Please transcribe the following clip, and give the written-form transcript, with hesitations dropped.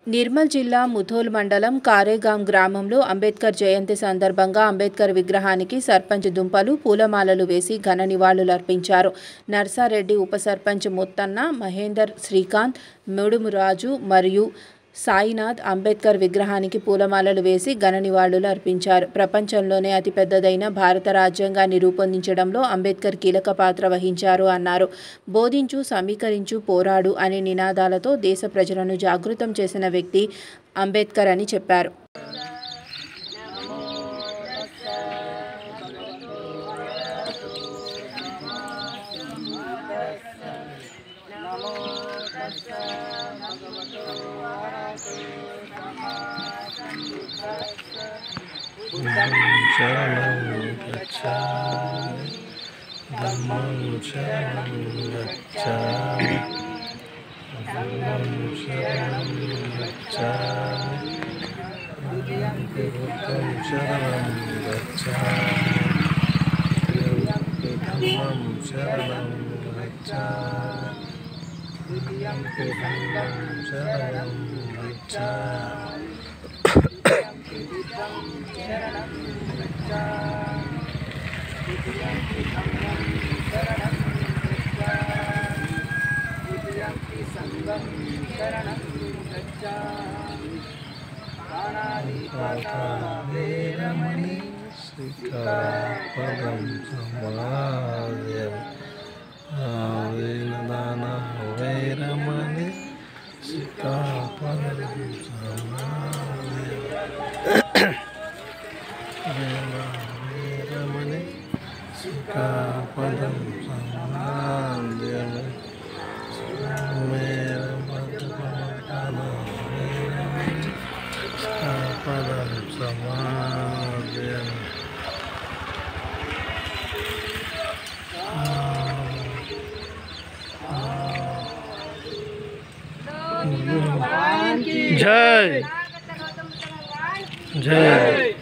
నిర్మల్ జిల్లా ముథోల్ మండలం కారేగాం గ్రామంలో అంబేద్కర్ జయంతి సందర్భంగా అంబేద్కర్ విగ్రహానికి సర్పంచ్ దుంపలు పూలమాలలు వేసి ఘన నివాళులర్పించారు. నర్సారెడ్డి ఉప సర్పంచ్ ముత్తన్న, మహేందర్, శ్రీకాంత్, ముడుమురాజు మరియు సాయినాథ్ అంబేద్కర్ విగ్రహానికి పూలమాలలు వేసి ఘన నివాళులు అర్పించారు. ప్రపంచంలోనే అతిపెద్దదైన భారత రాజ్యాంగాన్ని రూపొందించడంలో అంబేద్కర్ కీలక పాత్ర వహించారు అన్నారు. బోధించు, సమీకరించు, పోరాడు అనే నినాదాలతో దేశ ప్రజలను జాగృతం చేసిన వ్యక్తి అంబేద్కర్ అని చెప్పారు. శరణం గచ్ఛామి ధమ్మం శరణం గచ్ఛామి ధమ్మం శరణం గచ్ఛామి బుద్ధం శరణం గచ్ఛామి ధమ్మం శరణం గచ్ఛామి ధమ్మం శరణం గచ్ఛామి వేరమణి శ్రీకాపదం సమాజం వేణదాన వేరమణి శ్రీకాపదం సమాజం వేరమణి శ్రీకాపదం సమాజం పదం సమాజం జై జై